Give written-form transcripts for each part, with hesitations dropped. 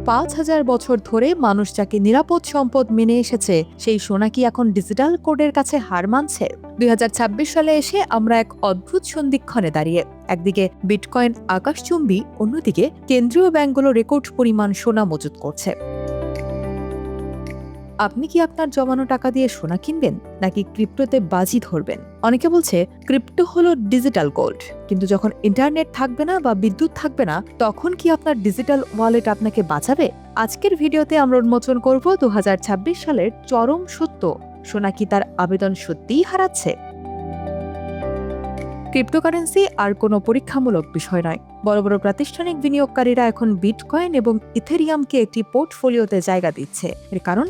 ৫,০০০ বছর ধরে মানুষ যাকে নিরাপদ সম্পদ মেনে এসেছে, সেই সোনা কি এখন ডিজিটাল কোডের কাছে হার মানছে? ২০২৬ সালে এসে আমরা এক অদ্ভুত সন্ধিক্ষণে দাঁড়িয়ে। একদিকে বিটকয়েন আকাশচুম্বী, অন্যদিকে কেন্দ্রীয় ব্যাংকগুলো রেকর্ড পরিমাণ সোনা মজুত করছে। আপনি কি আপনার জমানো টাকা দিয়ে সোনা কিনবেন, নাকি ক্রিপ্টোতে বাজি ধরবেন? অনেকে বলছে ক্রিপ্টো হলো ডিজিটাল গোল্ড, কিন্তু যখন ইন্টারনেট থাকবে না বা বিদ্যুৎ থাকবে না, তখন কি আপনার ডিজিটাল ওয়ালেট আপনাকে বাঁচাবে? আজকের ভিডিওতে আমরা উন্মোচন করব ২০২৬ সালের চরম সত্য, সোনা কি তার আবেদন সত্যিই হারাচ্ছে? ক্রিপ্টোকারেন্সি আর কোনো পরীক্ষামূলক বিষয় নয়। বড় বড় প্রাতিষ্ঠানিক বিনিয়োগকারীরা এখন বিটকয়েন এবং ইথেরিয়ামকে একটি পোর্টফোলিওতে জায়গা দিচ্ছে। এর কারণ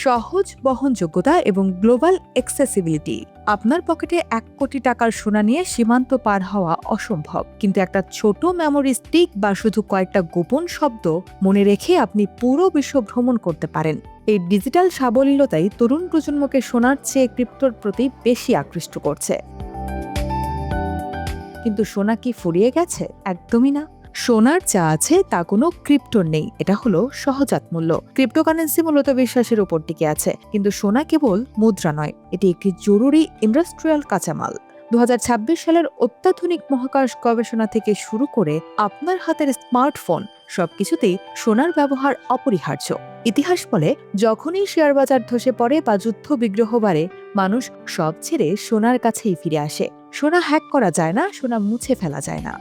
সহজ বহনযোগ্যতা এবং গ্লোবাল অ্যাক্সেসিবিলিটি। আপনার পকেটে ১ কোটি টাকার সোনা নিয়ে সীমান্ত পার হওয়া অসম্ভব, কিন্তু একটা ছোট মেমোরি স্টিক বা শুধু কয়েকটা গোপন শব্দ মনে রেখে আপনি পুরো বিশ্ব ভ্রমণ করতে পারেন। এই ডিজিটাল সাবলীলতাই তরুণ প্রজন্মকে সোনার চেয়ে ক্রিপ্টোর প্রতি বেশি আকৃষ্ট করছে। কিন্তু সোনা কি ফুরিয়ে গেছে? একদমই না। সোনার যা আছে তা কোনো ক্রিপ্টোর নেই, এটা হলো সহজাত মূল্য। ক্রিপ্টোকারেন্সি মূলত বিশ্বাসের উপর টিকে আছে, কিন্তু সোনা কেবল মুদ্রা নয়, এটি একটি জরুরি ইন্ডাস্ট্রিয়াল কাঁচামাল। ২০২৬ সালের অত্যাধুনিক মহাকাশ গবেষণা থেকে শুরু করে আপনার হাতের স্মার্টফোন, সবকিছুতেই সোনার ব্যবহার অপরিহার্য। ইতিহাস বলে, যখনই শেয়ার বাজার ধসে পড়ে বা যুদ্ধ বিগ্রহ বাড়ে, মানুষ সব ছেড়ে সোনার কাছেই ফিরে আসে। সোনা হ্যাক করা যায় না, সোনা মুছে ফেলা যায় না।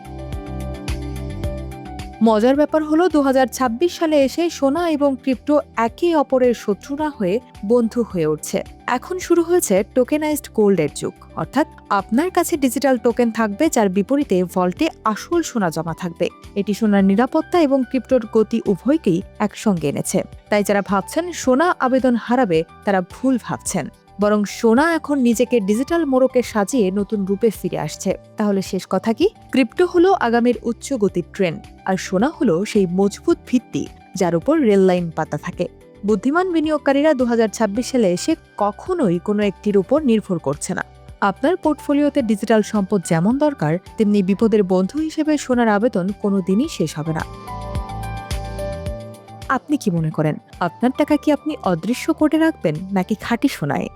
মজার ব্যাপার হলো ২০২৬ সালে এসে সোনা এবং ক্রিপ্টো একে অপরের শত্রু না হয়ে বন্ধু হয়ে উঠছে। এখন শুরু হয়েছে টোকেনাইজড গোল্ডের যুগ, অর্থাৎ আপনার কাছে ডিজিটাল টোকেন থাকবে যার বিপরীতে ভল্টে আসল সোনা জমা থাকবে। এটি সোনার নিরাপত্তা এবং ক্রিপ্টোর গতি উভয়কেই একসঙ্গে এনেছে। তাই যারা ভাবছেন সোনা আবেদন হারাবে, তারা ভুল ভাবছেন। বরং সোনা এখন নিজেকে ডিজিটাল মোড়কে সাজিয়ে নতুন রূপে ফিরে আসছে। তাহলে শেষ কথা কি? ক্রিপ্টো হলো আগামীর উচ্চ গতির ট্রেন, আর সোনা হলো সেই মজবুত ভিত্তি যার উপর রেল লাইন পাতা থাকে। বুদ্ধিমান বিনিয়োগকারীরা ২০২৬ সালে এসে কখনোই কোনো একটির উপর নির্ভর করছে না। আপনার পোর্টফোলিওতে ডিজিটাল সম্পদ যেমন দরকার, তেমনি বিপদের বন্ধু হিসেবে সোনার আবেদন কোনোদিনই শেষ হবে না। আপনি কি মনে করেন, আপনার টাকা কি আপনি অদৃশ্য কোডে রাখবেন, নাকি খাঁটি সোনায়?